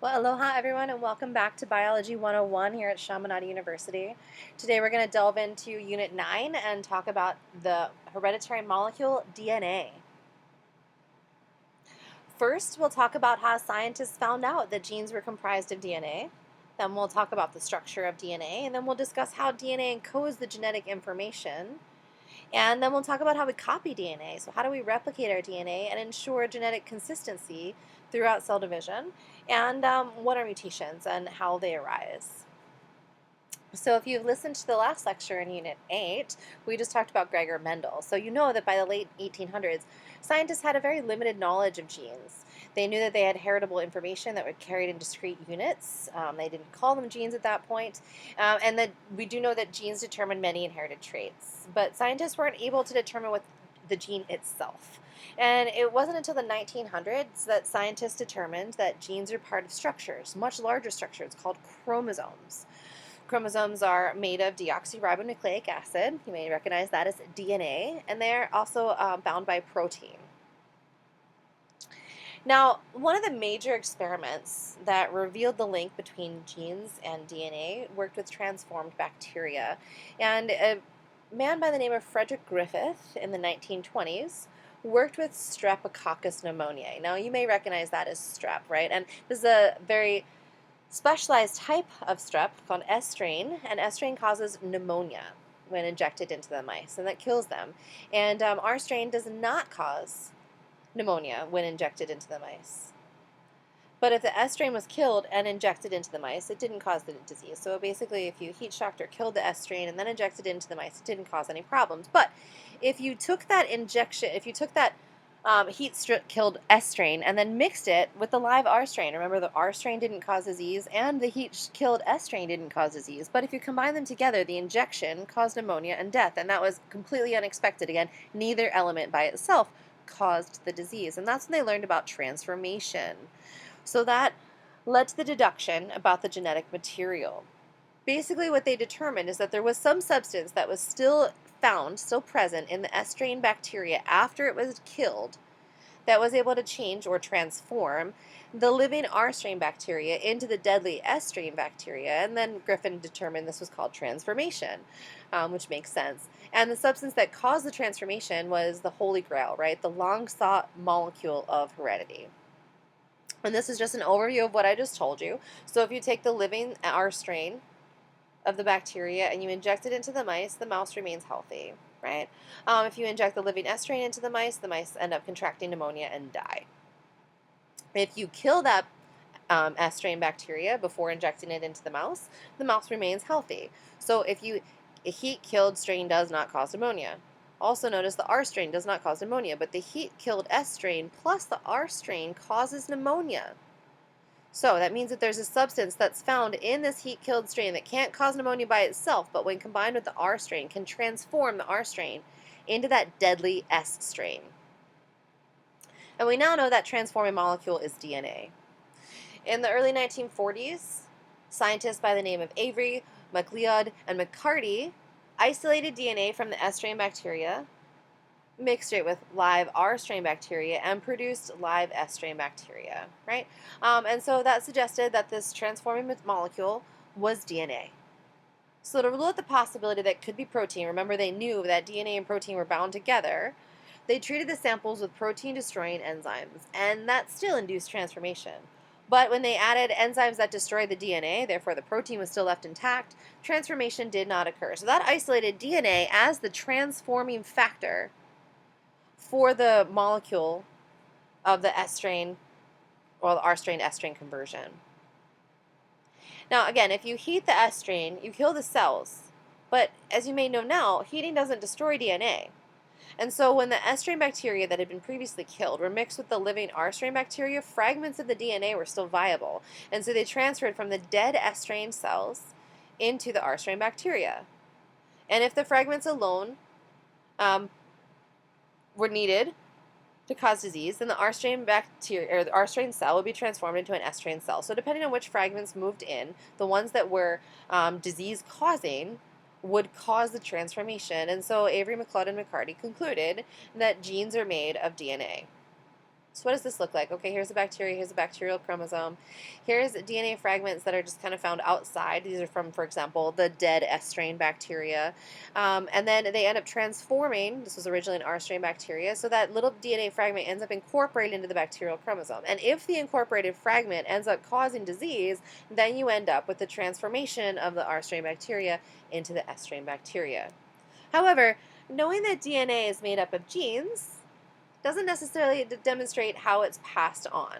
Well, aloha everyone, and welcome back to Biology 101 here at Chaminade University. Today we're going to delve into Unit 9 and talk about the hereditary molecule DNA. First, we'll talk about how scientists found out that genes were comprised of DNA. Then we'll talk about the structure of DNA, and then we'll discuss how DNA encodes the genetic information. And then we'll talk about how we copy DNA. So how do we replicate our DNA and ensure genetic consistency throughout cell division? And what are mutations and how they arise? So if you've listened to the last lecture in Unit 8, we just talked about Gregor Mendel. So you know that by the late 1800s, scientists had a very limited knowledge of genes. They knew that they had heritable information that were carried in discrete units. They didn't call them genes at that point. And that we do know that genes determine many inherited traits. But scientists weren't able to determine what the gene itself. And it wasn't until the 1900s that scientists determined that genes are part of structures, much larger structures called chromosomes. Chromosomes are made of deoxyribonucleic acid. You may recognize that as DNA, and they're also bound by protein. Now, one of the major experiments that revealed the link between genes and DNA worked with transformed bacteria. And a man by the name of Frederick Griffith in the 1920s worked with Streptococcus pneumoniae. Now, you may recognize that as strep, right? And this is a very specialized type of strep called S strain, and S strain causes pneumonia when injected into the mice, and that kills them. And R strain does not cause pneumonia when injected into the mice. But if the S strain was killed and injected into the mice, it didn't cause the disease. So basically, if you heat shocked or killed the S strain and then injected it into the mice, it didn't cause any problems. But if you took that killed S strain and then mixed it with the live R strain. Remember, the R strain didn't cause disease and the heat killed S strain didn't cause disease. But if you combine them together, the injection caused pneumonia and death. And that was completely unexpected. Again, neither element by itself caused the disease. And that's when they learned about transformation. So that led to the deduction about the genetic material. Basically, what they determined is that there was some substance that was still present in the S strain bacteria after it was killed, that was able to change or transform the living R strain bacteria into the deadly S strain bacteria. And then Griffith determined this was called transformation, which makes sense. And the substance that caused the transformation was the Holy Grail, right? The long sought molecule of heredity. And this is just an overview of what I just told you. So if you take the living R strain of the bacteria and you inject it into the mouse remains healthy, right? If you inject the living S strain into the mice end up contracting pneumonia and die. If you kill that S strain bacteria before injecting it into the mouse remains healthy. So a heat-killed strain does not cause pneumonia. Also notice the R strain does not cause pneumonia, but the heat-killed S strain plus the R strain causes pneumonia. So that means that there's a substance that's found in this heat-killed strain that can't cause pneumonia by itself, but when combined with the R strain can transform the R strain into that deadly S strain. And we now know that transforming molecule is DNA. In the early 1940s, scientists by the name of Avery, MacLeod, and McCarty isolated DNA from the S strain bacteria, mixed it with live R strain bacteria, and produced live S strain bacteria, right? And so that suggested that this transforming molecule was DNA. So to rule out the possibility that it could be protein, remember they knew that DNA and protein were bound together, they treated the samples with protein-destroying enzymes, and that still induced transformation. But when they added enzymes that destroyed the DNA, therefore the protein was still left intact, transformation did not occur. So that isolated DNA as the transforming factor for the molecule of the S strain or the R strain S strain conversion. Now again, if you heat the S strain, you kill the cells, but as you may know now, heating doesn't destroy DNA. And so when the S strain bacteria that had been previously killed were mixed with the living R strain bacteria, fragments of the DNA were still viable. And so they transferred from the dead S strain cells into the R strain bacteria. And if the fragments alone were needed to cause disease, then the R strain bacteria or the R strain cell would be transformed into an S strain cell. So depending on which fragments moved in, the ones that were disease causing would cause the transformation. And so Avery, MacLeod, and McCarty concluded that genes are made of DNA. So what does this look like? Okay, here's a bacteria, here's a bacterial chromosome. Here's DNA fragments that are just kind of found outside. These are from, for example, the dead S strain bacteria. And then they end up transforming, this was originally an R strain bacteria, so that little DNA fragment ends up incorporated into the bacterial chromosome. And if the incorporated fragment ends up causing disease, then you end up with the transformation of the R strain bacteria into the S strain bacteria. However, knowing that DNA is made up of genes doesn't necessarily demonstrate how it's passed on.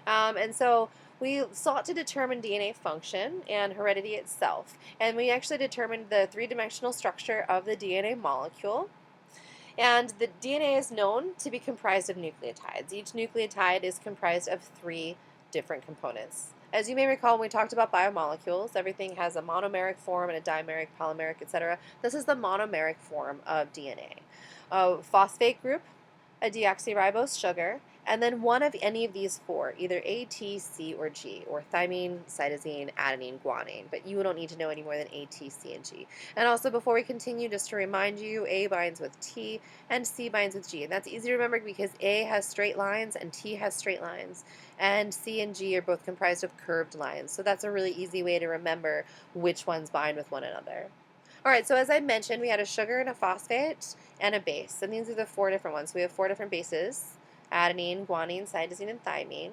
And so we sought to determine DNA function and heredity itself. And we actually determined the three-dimensional structure of the DNA molecule. And the DNA is known to be comprised of nucleotides. Each nucleotide is comprised of three different components. As you may recall, when we talked about biomolecules, everything has a monomeric form and a dimeric, polymeric, etc. This is the monomeric form of DNA. A phosphate group, a deoxyribose sugar, and then one of any of these four, either A, T, C, or G, or thymine, cytosine, adenine, guanine. But you don't need to know any more than A, T, C, and G. And also, before we continue, just to remind you, A binds with T and C binds with G. And that's easy to remember because A has straight lines and T has straight lines. And C and G are both comprised of curved lines. So that's a really easy way to remember which ones bind with one another. All right, so as I mentioned, we had a sugar and a phosphate and a base. And these are the four different ones. So we have four different bases: adenine, guanine, cytosine, and thymine.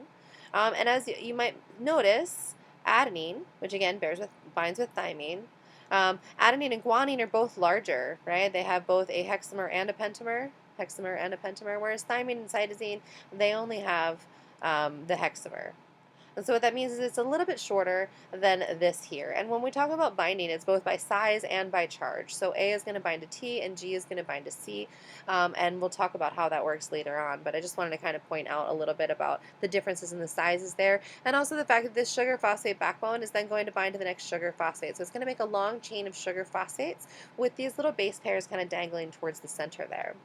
And as you might notice, adenine, which again binds with thymine, adenine and guanine are both larger, right? They have both a hexamer and a pentamer, whereas thymine and cytosine, they only have the hexamer. And so what that means is it's a little bit shorter than this here. And when we talk about binding, it's both by size and by charge. So A is going to bind to T and G is going to bind to C. And we'll talk about how that works later on. But I just wanted to kind of point out a little bit about the differences in the sizes there. And also the fact that this sugar phosphate backbone is then going to bind to the next sugar phosphate. So it's going to make a long chain of sugar phosphates with these little base pairs kind of dangling towards the center there.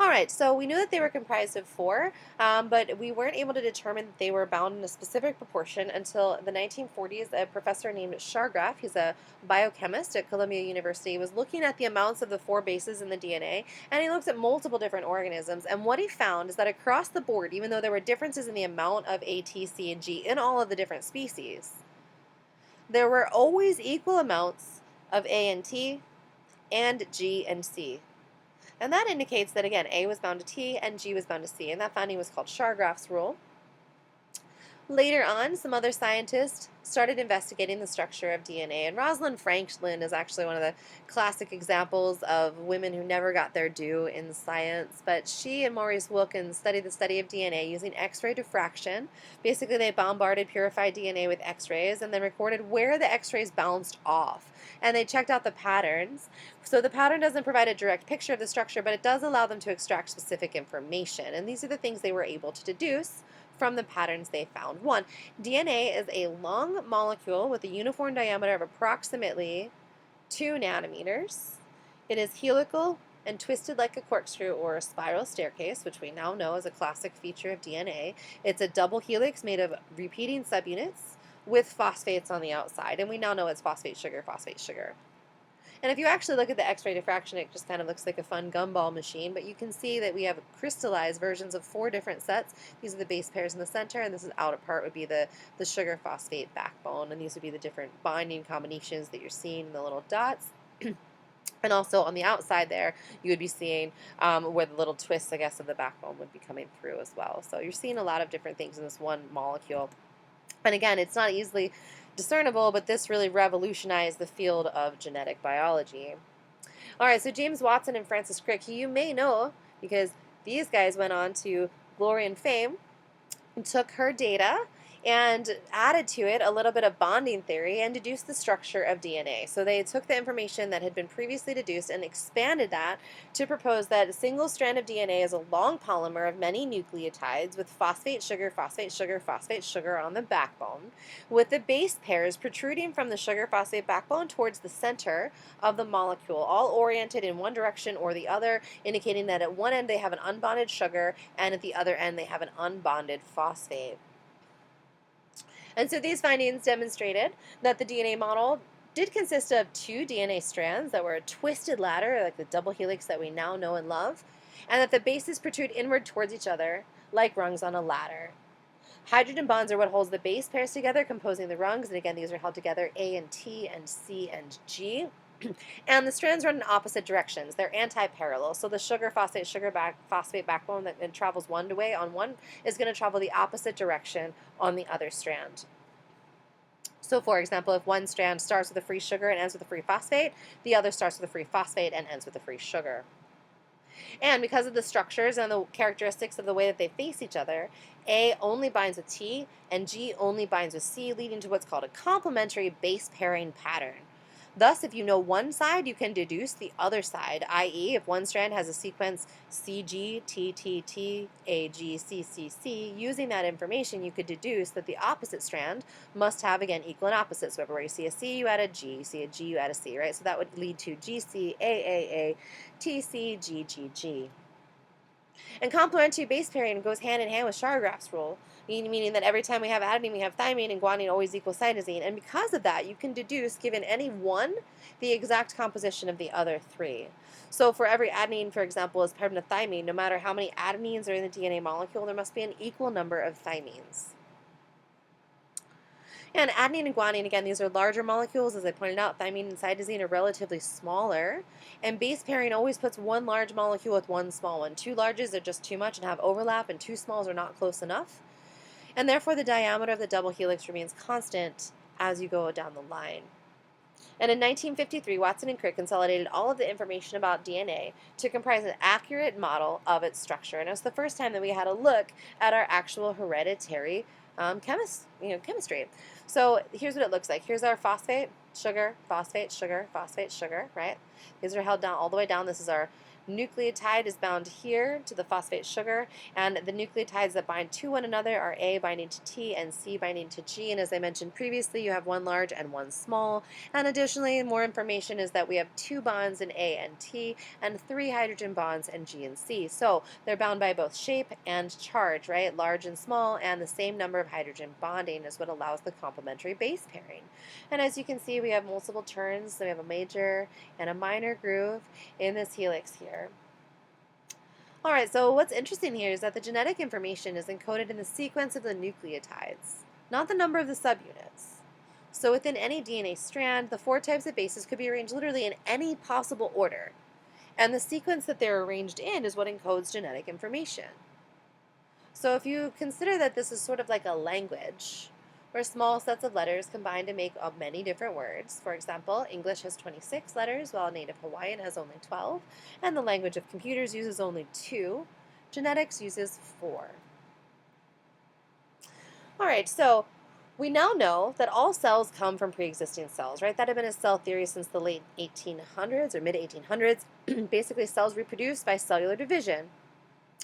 All right, so we knew that they were comprised of four, but we weren't able to determine that they were bound in a specific proportion until the 1940s. A professor named Chargaff, he's a biochemist at Columbia University, was looking at the amounts of the four bases in the DNA, and he looked at multiple different organisms, and what he found is that across the board, even though there were differences in the amount of A, T, C, and G in all of the different species, there were always equal amounts of A and T and G and C. And that indicates that, again, A was bound to T and G was bound to C, and that finding was called Chargaff's rule. Later on, some other scientists started investigating the structure of DNA, and Rosalind Franklin is actually one of the classic examples of women who never got their due in science, but she and Maurice Wilkins studied the study of DNA using X-ray diffraction. Basically, they bombarded purified DNA with X-rays and then recorded where the X-rays bounced off, and they checked out the patterns. So the pattern doesn't provide a direct picture of the structure, but it does allow them to extract specific information, and these are the things they were able to deduce from the patterns they found. One, DNA is a long molecule with a uniform diameter of approximately 2 nanometers. It is helical and twisted like a corkscrew or a spiral staircase, which we now know is a classic feature of DNA. It's a double helix made of repeating subunits with phosphates on the outside, and we now know it's phosphate sugar, phosphate sugar. And if you actually look at the X-ray diffraction, it just kind of looks like a fun gumball machine, but you can see that we have crystallized versions of four different sets. These are the base pairs in the center, and this is outer part would be the sugar phosphate backbone, and these would be the different binding combinations that you're seeing in the little dots. And also on the outside there, you would be seeing where the little twists, I guess, of the backbone would be coming through as well. So you're seeing a lot of different things in this one molecule. And again, it's not easily discernible, but this really revolutionized the field of genetic biology. All right, so James Watson and Francis Crick, who you may know because these guys went on to glory and fame, took her data and added to it a little bit of bonding theory and deduced the structure of DNA. So they took the information that had been previously deduced and expanded that to propose that a single strand of DNA is a long polymer of many nucleotides with phosphate sugar, phosphate sugar, phosphate sugar on the backbone, with the base pairs protruding from the sugar phosphate backbone towards the center of the molecule, all oriented in one direction or the other, indicating that at one end they have an unbonded sugar and at the other end they have an unbonded phosphate. And so these findings demonstrated that the DNA model did consist of two DNA strands that were a twisted ladder, like the double helix that we now know and love. and that the bases protrude inward towards each other like rungs on a ladder. Hydrogen bonds are what holds the base pairs together, composing the rungs, and again, these are held together A and T and C and G. And the strands run in opposite directions. They're anti-parallel. So the phosphate backbone that travels one way on one is going to travel the opposite direction on the other strand. So for example, if one strand starts with a free sugar and ends with a free phosphate, the other starts with a free phosphate and ends with a free sugar. And because of the structures and the characteristics of the way that they face each other, A only binds with T and G only binds with C, leading to what's called a complementary base pairing pattern. Thus, if you know one side, you can deduce the other side, i.e., if one strand has a sequence CG, AG, using that information, you could deduce that the opposite strand must have, again, equal and opposite. So everywhere you see a C, you add a G. You see a G, you add a C, right? So that would lead to GC, AAA, TC, GGG. And complementary base pairing goes hand in hand with Chargraph's rule, meaning that every time we have adenine, we have thymine, and guanine always equals cytosine. And because of that, you can deduce, given any one, the exact composition of the other three. So for every adenine, for example, is paired with thymine, no matter how many adenines are in the DNA molecule, there must be an equal number of thymines. And adenine and guanine, again, these are larger molecules. As I pointed out, thymine and cytosine are relatively smaller. And base pairing always puts one large molecule with one small one. Two larges are just too much and have overlap, and two smalls are not close enough. And therefore, the diameter of the double helix remains constant as you go down the line. And in 1953, Watson and Crick consolidated all of the information about DNA to comprise an accurate model of its structure. And it was the first time that we had a look at our actual hereditary chemistry. So here's what it looks like. Here's our phosphate, sugar, phosphate, sugar, phosphate, sugar, right? These are held down all the way down. This is our nucleotide is bound here to the phosphate sugar, and the nucleotides that bind to one another are A binding to T and C binding to G, and as I mentioned previously, you have one large and one small, and additionally, more information is that we have two bonds in A and T, and three hydrogen bonds in G and C, so they're bound by both shape and charge, right, large and small, and the same number of hydrogen bonding is what allows the complementary base pairing. And as you can see, we have multiple turns, so we have a major and a minor groove in this helix here. Alright, so what's interesting here is that the genetic information is encoded in the sequence of the nucleotides, not the number of the subunits. So within any DNA strand, the four types of bases could be arranged literally in any possible order. And the sequence that they're arranged in is what encodes genetic information. So if you consider that this is sort of like a language, where small sets of letters combine to make up many different words. For example, English has 26 letters, while Native Hawaiian has only 12, and the language of computers uses only 2. Genetics uses 4. All right, so we now know that all cells come from pre-existing cells, right? That had been a cell theory since the late 1800s or mid-1800s. Basically, cells reproduce by cellular division.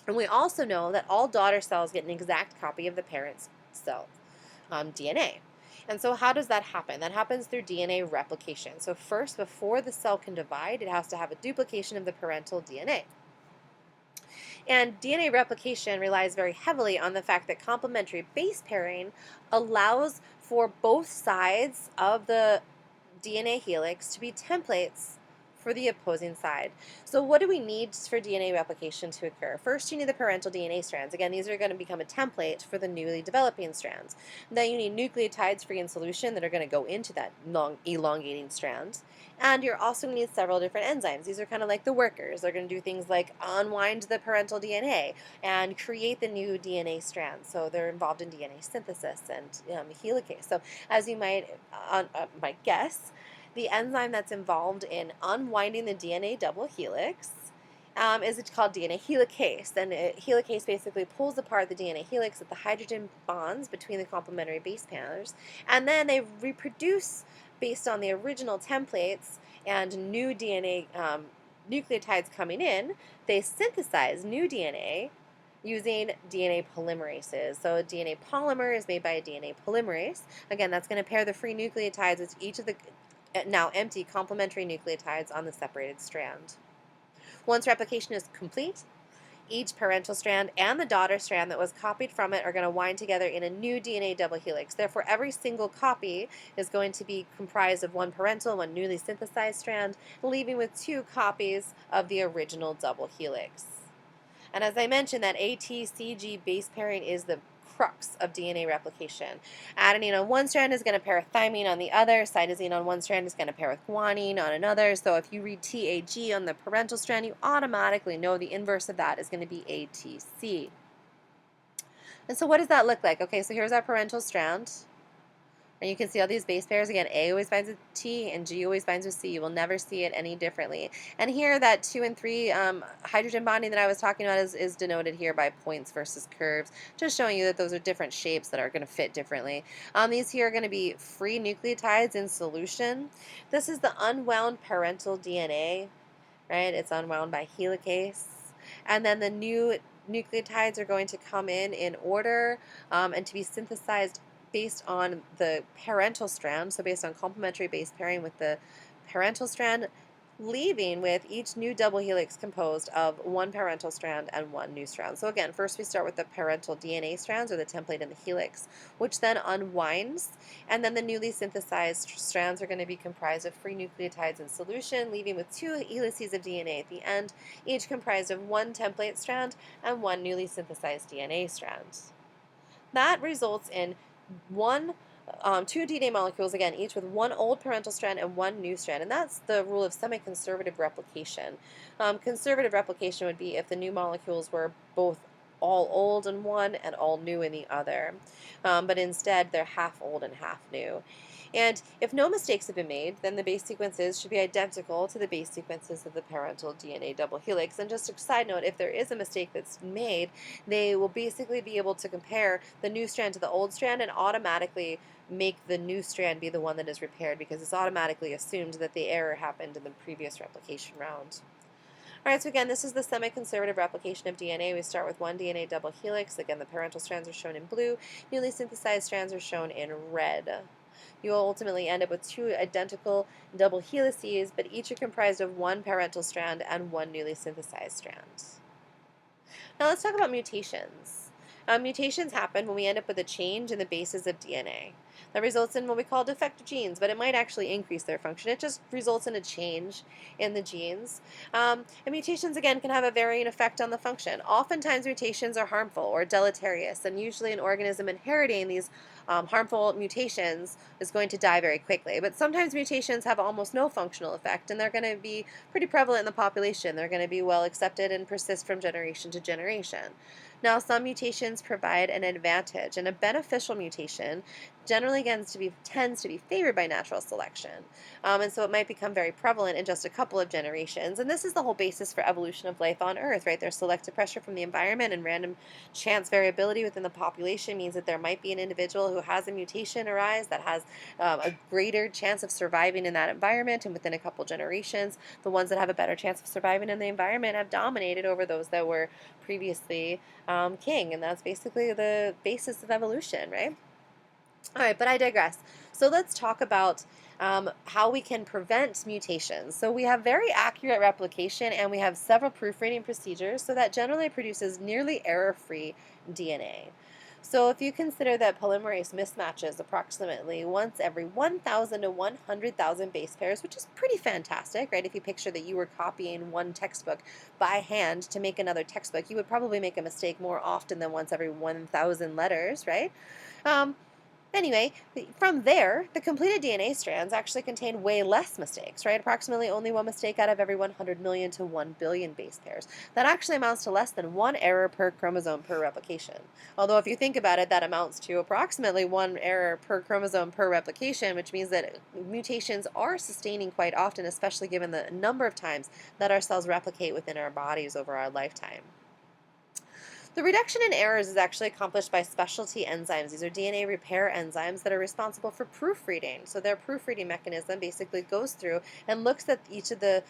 And we also know that all daughter cells get an exact copy of the parent's cell. DNA. And so how does that happen? That happens through DNA replication. So first, before the cell can divide, it has to have a duplication of the parental DNA. And DNA replication relies very heavily on the fact that complementary base pairing allows for both sides of the DNA helix to be templates for the opposing side. So what do we need for DNA replication to occur? First, you need the parental DNA strands. Again, these are going to become a template for the newly developing strands. Then you need nucleotides free in solution that are going to go into that long elongating strand. And you're also going to need several different enzymes. These are kind of like the workers. They're going to do things like unwind the parental DNA and create the new DNA strands. So they're involved in DNA synthesis and helicase. So as you might guess, the enzyme that's involved in unwinding the DNA double helix is called DNA helicase. And helicase basically pulls apart the DNA helix at the hydrogen bonds between the complementary base pairs, and then they reproduce based on the original templates and new DNA nucleotides coming in. They synthesize new DNA using DNA polymerases. So a DNA polymer is made by a DNA polymerase. Again, that's going to pair the free nucleotides with each of the now empty complementary nucleotides on the separated strand. Once replication is complete, each parental strand and the daughter strand that was copied from it are going to wind together in a new DNA double helix. Therefore, every single copy is going to be comprised of one parental, one newly synthesized strand, leaving with 2 copies of the original double helix. And as I mentioned, that ATCG base pairing is the crux of DNA replication. Adenine on one strand is going to pair with thymine on the other. Cytosine on one strand is going to pair with guanine on another. So if you read TAG on the parental strand, you automatically know the inverse of that is going to be ATC. And so what does that look like? Okay, so here's our parental strand. And you can see all these base pairs. Again, A always binds with T and G always binds with C. You will never see it any differently. And here, that 2 and 3 hydrogen bonding that I was talking about is denoted here by points versus curves, just showing you that those are different shapes that are going to fit differently. These here are going to be free nucleotides in solution. This is the unwound parental DNA, right? It's unwound by helicase. And then the new nucleotides are going to come in order and to be synthesized based on the parental strand, so based on complementary base pairing with the parental strand, leaving with each new double helix composed of one parental strand and one new strand. So again, first we start with the parental DNA strands, or the template in the helix, which then unwinds, and then the newly synthesized strands are going to be comprised of free nucleotides in solution, leaving with 2 helices of DNA at the end, each comprised of one template strand and one newly synthesized DNA strand. That results in two DNA molecules, again, each with one old parental strand and one new strand. And that's the rule of semi-conservative replication. Conservative replication would be if the new molecules were both all old in one and all new in the other. But instead, they're half old and half new. And if no mistakes have been made, then the base sequences should be identical to the base sequences of the parental DNA double helix. And just a side note, if there is a mistake that's made, they will basically be able to compare the new strand to the old strand and automatically make the new strand be the one that is repaired, because it's automatically assumed that the error happened in the previous replication round. All right, so again, this is the semi-conservative replication of DNA. We start with one DNA double helix. Again, the parental strands are shown in blue. Newly synthesized strands are shown in red. You will ultimately end up with 2 identical double helices, but each are comprised of one parental strand and one newly synthesized strand. Now let's talk about mutations. Mutations happen when we end up with a change in the bases of DNA. That results in what we call defective genes, but it might actually increase their function. It just results in a change in the genes. And mutations, again, can have a varying effect on the function. Oftentimes, mutations are harmful or deleterious, and usually an organism inheriting these harmful mutations is going to die very quickly. But sometimes mutations have almost no functional effect, and they're going to be pretty prevalent in the population. They're going to be well accepted and persist from generation to generation. Now, some mutations provide an advantage, and a beneficial mutation generally tends to be favored by natural selection. And so it might become very prevalent in just a couple of generations. And this is the whole basis for evolution of life on Earth, right? There's selective pressure from the environment, and random chance variability within the population means that there might be an individual who has a mutation arise that has a greater chance of surviving in that environment, and within a couple generations, the ones that have a better chance of surviving in the environment have dominated over those that were previously king. And that's basically the basis of evolution, right? All right, but I digress. So let's talk about how we can prevent mutations. So we have very accurate replication, and we have several proofreading procedures, so that generally produces nearly error-free DNA. So if you consider that polymerase mismatches approximately once every 1,000 to 100,000 base pairs, which is pretty fantastic, right? If you picture that you were copying one textbook by hand to make another textbook, you would probably make a mistake more often than once every 1,000 letters, right? Anyway, from there, the completed DNA strands actually contain way less mistakes, right? Approximately only one mistake out of every 100 million to 1 billion base pairs. That actually amounts to less than 1 error per chromosome per replication. Although if you think about it, that amounts to approximately 1 error per chromosome per replication, which means that mutations are sustaining quite often, especially given the number of times that our cells replicate within our bodies over our lifetime. The reduction in errors is actually accomplished by specialty enzymes. These are DNA repair enzymes that are responsible for proofreading. So their proofreading mechanism basically goes through and looks at each of the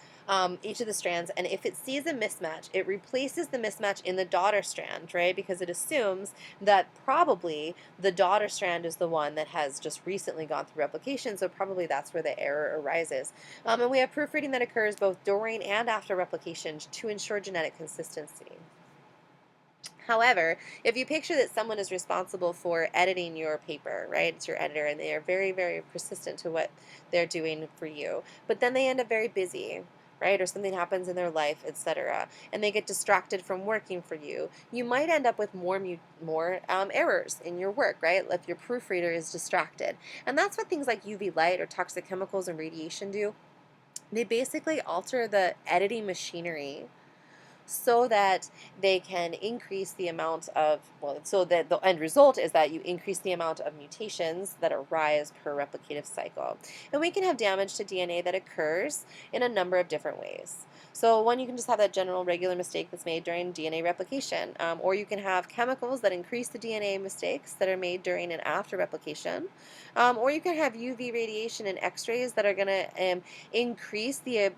strands, and if it sees a mismatch, it replaces the mismatch in the daughter strand, right? Because it assumes that probably the daughter strand is the one that has just recently gone through replication, so probably that's where the error arises. And we have proofreading that occurs both during and after replication to ensure genetic consistency. However, if you picture that someone is responsible for editing your paper, right? It's your editor, and they are very, very persistent to what they're doing for you. But then they end up very busy, right? Or something happens in their life, etc., and they get distracted from working for you, you might end up with more errors in your work, right? If your proofreader is distracted. And that's what things like UV light or toxic chemicals and radiation do. They basically alter the editing machinery so that they can increase the amount of, well, so that the end result is that you increase the amount of mutations that arise per replicative cycle. And we can have damage to DNA that occurs in a number of different ways. So one, you can just have that general regular mistake that's made during DNA replication, or you can have chemicals that increase the DNA mistakes that are made during and after replication, or you can have UV radiation and X-rays that are going to increase the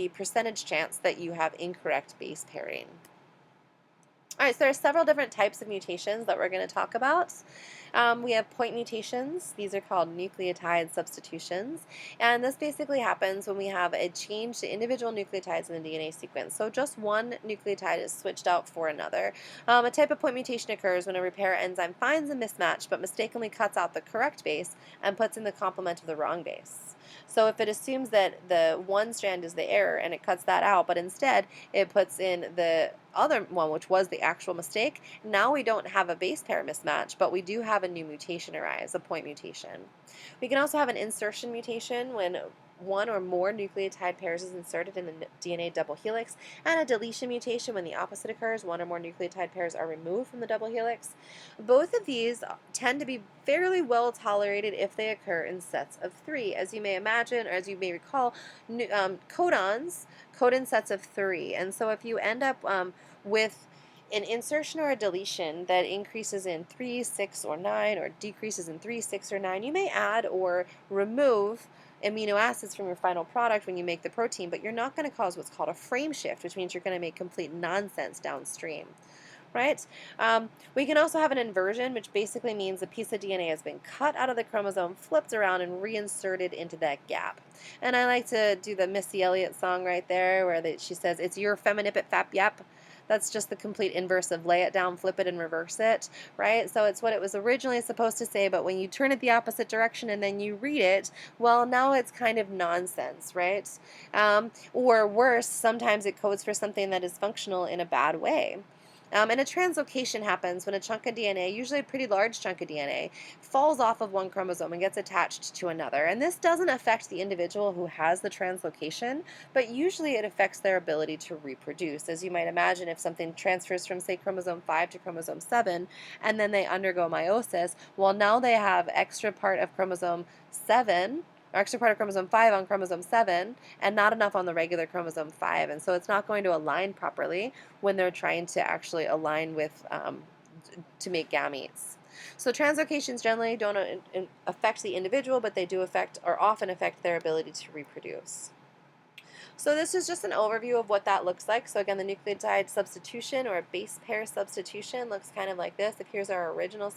percentage chance that you have incorrect base pairing. All right, so there are several different types of mutations that we're going to talk about. We have point mutations. These are called nucleotide substitutions. And this basically happens when we have a change to individual nucleotides in the DNA sequence. So just one nucleotide is switched out for another. A type of point mutation occurs when a repair enzyme finds a mismatch but mistakenly cuts out the correct base and puts in the complement of the wrong base. So if it assumes that the one strand is the error and it cuts that out, but instead it puts in the other one, which was the actual mistake, now we don't have a base pair mismatch, but we do have a new mutation arise, a point mutation. We can also have an insertion mutation when one or more nucleotide pairs is inserted in the DNA double helix, and a deletion mutation when the opposite occurs, one or more nucleotide pairs are removed from the double helix. Both of these tend to be fairly well tolerated if they occur in sets of 3. As you may imagine, or as you may recall, codons code in sets of 3, and so if you end up with an insertion or a deletion that increases in 3, 6, or 9, or decreases in 3, 6, or 9, you may add or remove amino acids from your final product when you make the protein, but you're not going to cause what's called a frame shift, which means you're going to make complete nonsense downstream. Right? We can also have an inversion, which basically means a piece of DNA has been cut out of the chromosome, flipped around, and reinserted into that gap. And I like to do the Missy Elliott song right there, where she says, "It's your feminipit fap yap." That's just the complete inverse of lay it down, flip it, and reverse it, right? So it's what it was originally supposed to say, but when you turn it the opposite direction and then you read it, well, now it's kind of nonsense, right? Or worse, sometimes it codes for something that is functional in a bad way. And a translocation happens when a chunk of DNA, usually a pretty large chunk of DNA, falls off of one chromosome and gets attached to another. And this doesn't affect the individual who has the translocation, but usually it affects their ability to reproduce. As you might imagine, if something transfers from, say, chromosome 5 to chromosome 7, and then they undergo meiosis, well, now they have extra part of chromosome 7, or extra part of chromosome 5 on chromosome 7, and not enough on the regular chromosome 5. And so it's not going to align properly when they're trying to actually align with, to make gametes. So translocations generally don't affect the individual, but they do affect, or often affect, their ability to reproduce. So this is just an overview of what that looks like. So again, the nucleotide substitution or base pair substitution looks kind of like this. If here's our original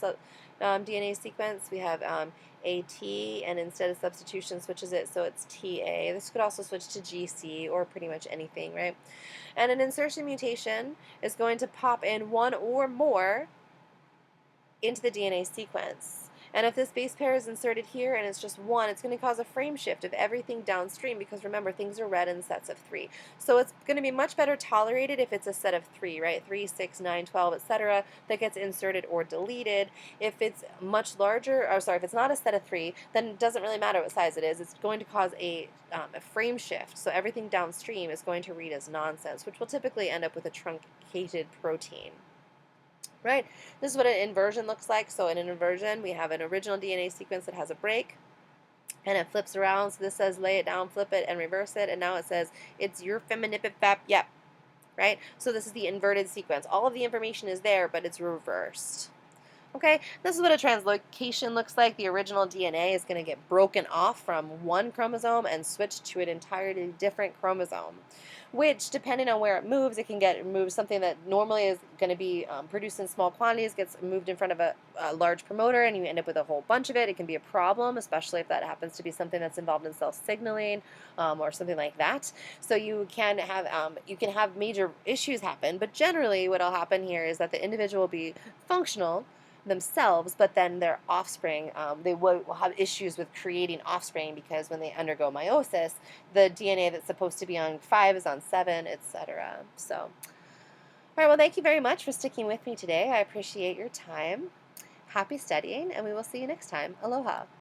DNA sequence, we have AT, and instead of substitution switches it so it's TA. This could also switch to GC or pretty much anything, right? And an insertion mutation is going to pop in one or more into the DNA sequence. And if this base pair is inserted here and it's just one, it's going to cause a frame shift of everything downstream, because remember, things are read in sets of 3. So it's going to be much better tolerated if it's a set of 3, right? 3, 6, 9, 12, etc. that gets inserted or deleted. If it's much larger, or sorry, if it's not a set of 3, then it doesn't really matter what size it is. It's going to cause a frame shift. So everything downstream is going to read as nonsense, which will typically end up with a truncated protein. Right? This is what an inversion looks like. So in an inversion, we have an original DNA sequence that has a break, and it flips around. So this says lay it down, flip it, and reverse it. And now it says it's your feminipid fap yep. Right? So this is the inverted sequence. All of the information is there, but it's reversed. Okay, this is what a translocation looks like. The original DNA is going to get broken off from one chromosome and switched to an entirely different chromosome, which, depending on where it moves, it can get moved. Something that normally is going to be produced in small quantities gets moved in front of a large promoter, and you end up with a whole bunch of it. It can be a problem, especially if that happens to be something that's involved in cell signaling or something like that. So you can have major issues happen, but generally what will happen here is that the individual will be functional, themselves, but then their offspring, they will have issues with creating offspring because when they undergo meiosis, the DNA that's supposed to be on 5 is on 7, etc. So, all right, well, thank you very much for sticking with me today. I appreciate your time. Happy studying, and we will see you next time. Aloha.